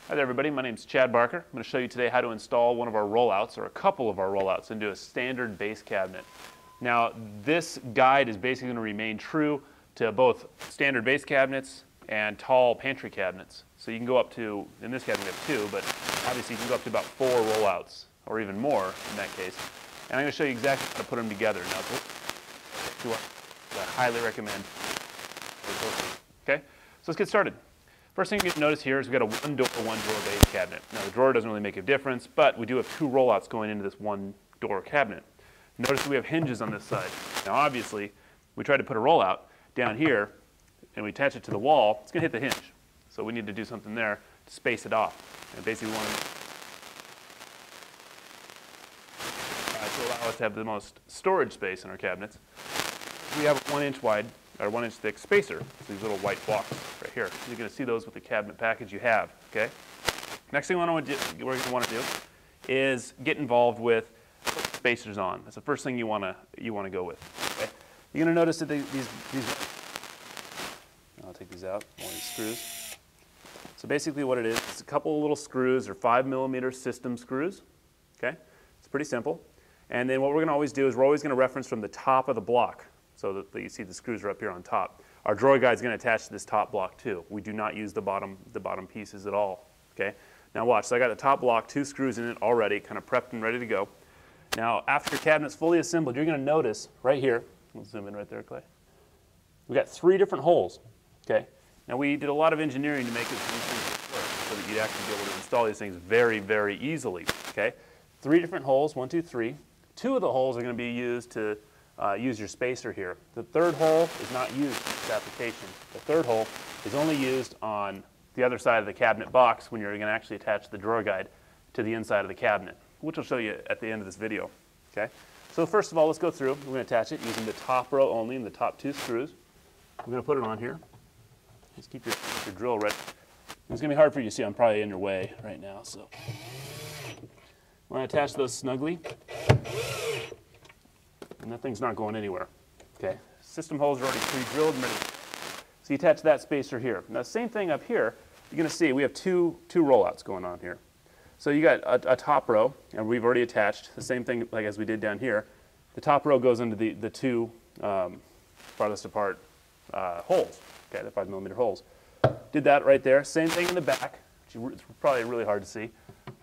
Hi there everybody, my name is Chad Barker. I'm going to show you today how to install one of our rollouts, or a couple of our rollouts, into a standard base cabinet. Now this guide is basically going to remain true to both standard base cabinets and tall pantry cabinets. So you can go up to, in this cabinet we have 2, but obviously you can go up to about 4 rollouts, or even more in that case. And I'm going to show you exactly how to put them together. Now, I highly recommend. Okay, so let's get started. First thing you can notice here is we've got a one-door, one-drawer base cabinet. Now the drawer doesn't really make a difference, but we do have 2 rollouts going into this one-door cabinet. Notice that we have hinges on this side. Now obviously, we try to put a rollout down here, and we attach it to the wall, it's going to hit the hinge. So we need to do something there to space it off. And basically we want to allow us to have the most storage space in our cabinets. We have a 1-inch wide, or 1-inch thick spacer. So these little white blocks right here. You're going to see those with the cabinet package you have. Okay. Next thing we're going to want to do is get involved with putting spacers on. That's the first thing you want to go with. Okay. You're going to notice that these I'll take these out. One of these screws. So basically, what it is, it's a couple of little screws, or 5mm system screws. Okay. It's pretty simple. And then what we're going to always do is we're always going to reference from the top of the block. So that you see the screws are up here on top. Our drawer guide is going to attach to this top block too. We do not use the bottom pieces at all. Okay. Now watch. So I got the top block, 2 screws in it already, kind of prepped and ready to go. Now after your cabinet's fully assembled, you're going to notice right here. Let's zoom in right there, Clay. We got 3 different holes. Okay. Now we did a lot of engineering to make these things work so that you'd actually be able to install these things very, very easily. Okay. 3 different holes. 1, 2, 3. 2 of the holes are going to be used to use your spacer here. The 3rd hole is not used in this application. The 3rd hole is only used on the other side of the cabinet box when you're going to actually attach the drawer guide to the inside of the cabinet, which I'll show you at the end of this video. Okay. So first of all, let's go through. We're going to attach it using the top row only and the top 2 screws. We're going to put it on here. Just keep your drill ready. It's going to be hard for you to see. I'm probably in your way right now. So we're going to attach those snugly. And that thing's not going anywhere. Okay. System holes are already pre-drilled and ready. So you attach that spacer here. Now same thing up here. You're going to see we have two rollouts going on here. So you got a top row, and we've already attached the same thing like as we did down here. The top row goes into the 2 farthest apart holes. Okay, the 5mm holes. Did that right there. Same thing in the back. It's probably really hard to see.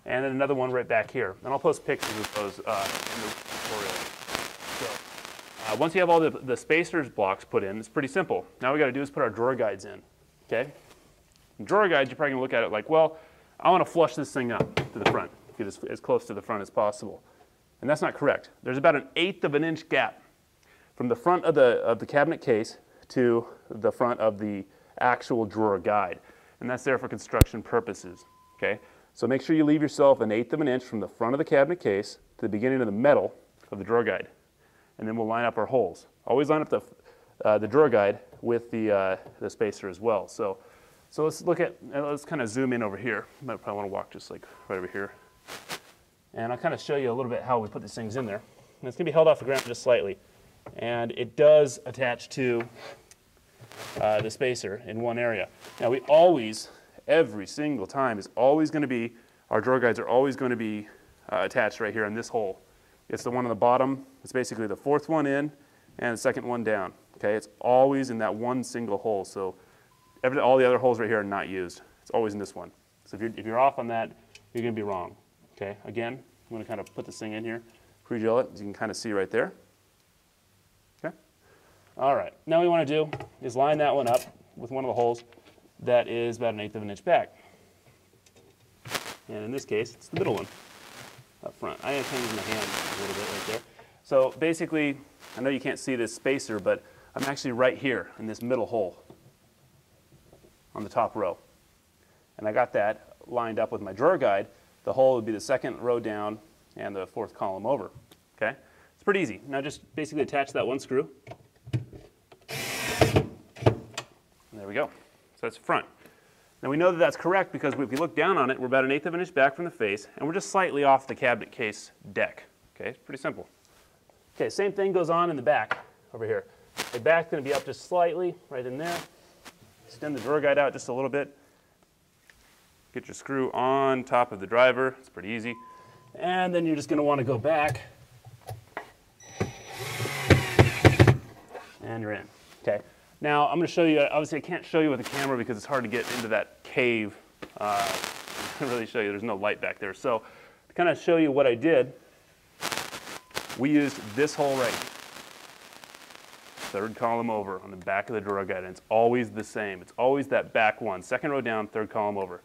And then another one right back here. And I'll post pictures of those in the tutorial. So, once you have all the spacers blocks put in, it's pretty simple. Now what we got to do is put our drawer guides in. Okay? Drawer guides, you're probably going to look at it like, well, I want to flush this thing up to the front, get as close to the front as possible. And that's not correct. There's about an 1/8 of an inch gap from the front of the cabinet case to the front of the actual drawer guide. And that's there for construction purposes. Okay? So make sure you leave yourself an 1/8 of an inch from the front of the cabinet case to the beginning of the metal of the drawer guide. And then we'll line up our holes. Always line up the drawer guide with the spacer as well. So let's look at, let's kind of zoom in over here. You might probably want to walk just like right over here. And I'll kind of show you a little bit how we put these things in there. And it's going to be held off the ground just slightly. And it does attach to the spacer in one area. Now we always, every single time, is always going to be, our drawer guides are always going to be attached right here in this hole. It's the one on the bottom. It's basically the 4th one in and the 2nd one down. Okay, it's always in that one single hole. So all the other holes right here are not used. It's always in this one. So if you're off on that, you're going to be wrong. Okay, again, I'm going to kind of put this thing in here, pre-drill it, as you can kind of see right there. Okay. All right. Now what we want to do is line that one up with one of the holes that is about an 1/8 of an inch back. And in this case, it's the middle one up front. I am changing my hand a little bit right there. So basically, I know you can't see this spacer, but I'm actually right here in this middle hole on the top row. And I got that lined up with my drawer guide. The hole would be the 2nd row down and the 4th column over. Okay? It's pretty easy. Now just basically attach that one screw. And there we go. So that's front. Now we know that that's correct because if we look down on it, we're about an 1/8 of an inch back from the face, and we're just slightly off the cabinet case deck. Okay, it's pretty simple. Okay, same thing goes on in the back over here. The back's going to be up just slightly, right in there. Extend the drawer guide out just a little bit. get your screw on top of the driver. It's pretty easy. And then you're just going to want to go back. And you're in. Okay. Now I'm going to show you, obviously I can't show you with the camera because it's hard to get into that cave. I can't really show you, there's no light back there. So to kind of show you what I did, we used this hole right here. Third column over on the back of the drawer guide, and it's always the same. It's always that back one. Second row down, third column over.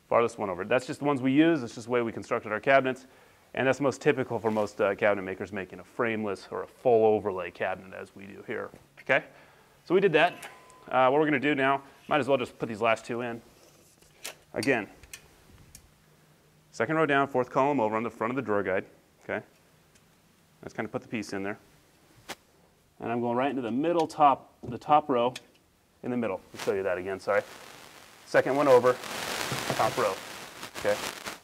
Farthest one over. That's just the ones we use. It's just the way we constructed our cabinets. And that's most typical for most cabinet makers making a frameless or a full overlay cabinet as we do here. Okay? So we did that. What we're going to do now, might as well just put these last two in. Again, second row down, fourth column over on the front of the drawer guide. Okay? Let's kind of put the piece in there. And I'm going right into the middle the top row in the middle. I'll show you that again, sorry. Second one over, top row. Okay?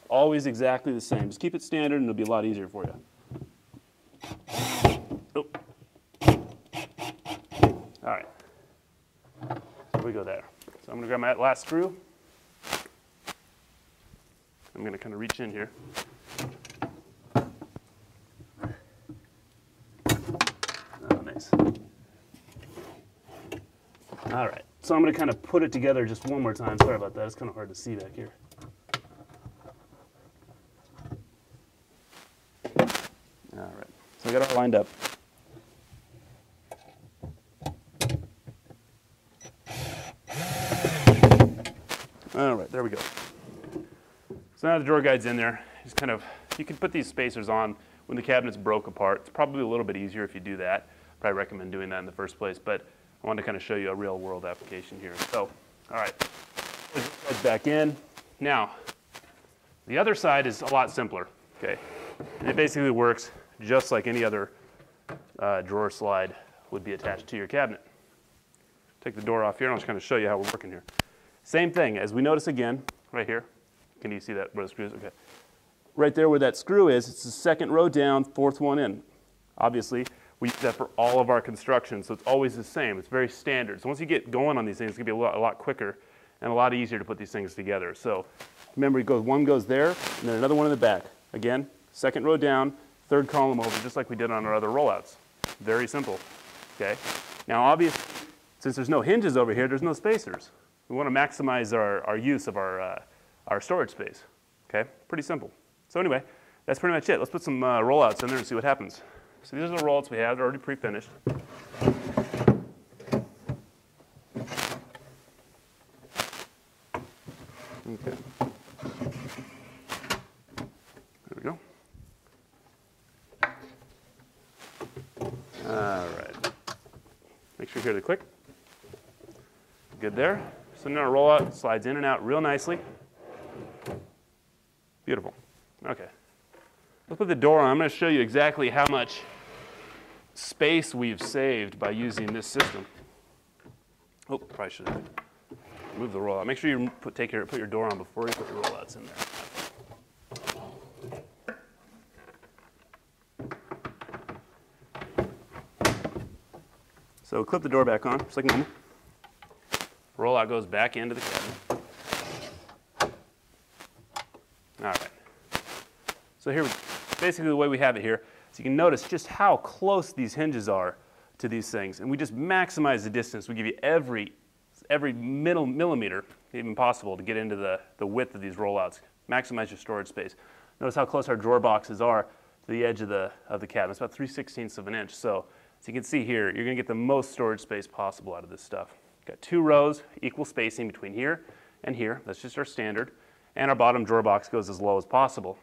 Always exactly the same. Just keep it standard and it'll be a lot easier for you. Oh. All right. So we go there. So I'm going to grab my last screw. I'm going to kind of reach in here. All right, so I'm going to kind of put it together just one more time. Sorry about that, it's kind of hard to see back here. All right, so I got it all lined up. All right, there we go. So now the drawer guide's in there. Just kind of, you can put these spacers on when the cabinets broke apart. It's probably a little bit easier if you do that. Probably recommend doing that in the first place, but I wanted to kind of show you a real world application here. So, all right, let's back in. Now, the other side is a lot simpler, okay? And it basically works just like any other drawer slide would be attached to your cabinet. Take the door off here, and I'll just kind of show you how we're working here. Same thing, as we notice again, right here. Can you see that where the screw is? Okay. Right there where that screw is, it's the second row down, fourth one in. Obviously, we use that for all of our construction, so it's always the same. It's very standard. So once you get going on these things, it's going to be a lot quicker and a lot easier to put these things together. So remember, one goes there, and then another one in the back. Again, second row down, third column over, just like we did on our other rollouts. Very simple. Okay. Now, obviously, since there's no hinges over here, there's no spacers. We want to maximize our use of our storage space. Okay. Pretty simple. So anyway, that's pretty much it. Let's put some rollouts in there and see what happens. So these are the rollouts we have. They're already pre-finished. Okay. There we go. All right. Make sure you hear the click. Good there. So now our rollout slides in and out real nicely. Beautiful. Okay. Let's put the door on. I'm going to show you exactly how much space we've saved by using this system. Oh, probably should have moved the rollout. Make sure you put your door on before you put your rollouts in there. So clip the door back on, just like normal. Rollout goes back into the cabinet. All right. So here, basically the way we have it here, so you can notice just how close these hinges are to these things. And we just maximize the distance. We give you every millimeter, even possible, to get into the width of these rollouts. Maximize your storage space. Notice how close our drawer boxes are to the edge of the cabinet. It's about 3/16 of an inch. So as you can see here, you're going to get the most storage space possible out of this stuff. Got 2 rows, equal spacing between here and here. That's just our standard. And our bottom drawer box goes as low as possible.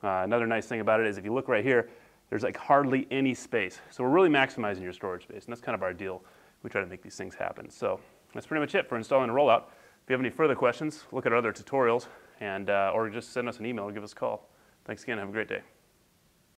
Another nice thing about it is if you look right here, there's like hardly any space. So we're really maximizing your storage space, and that's kind of our deal. We try to make these things happen. So that's pretty much it for installing a rollout. If you have any further questions, look at our other tutorials, and or just send us an email or give us a call. Thanks again. Have a great day.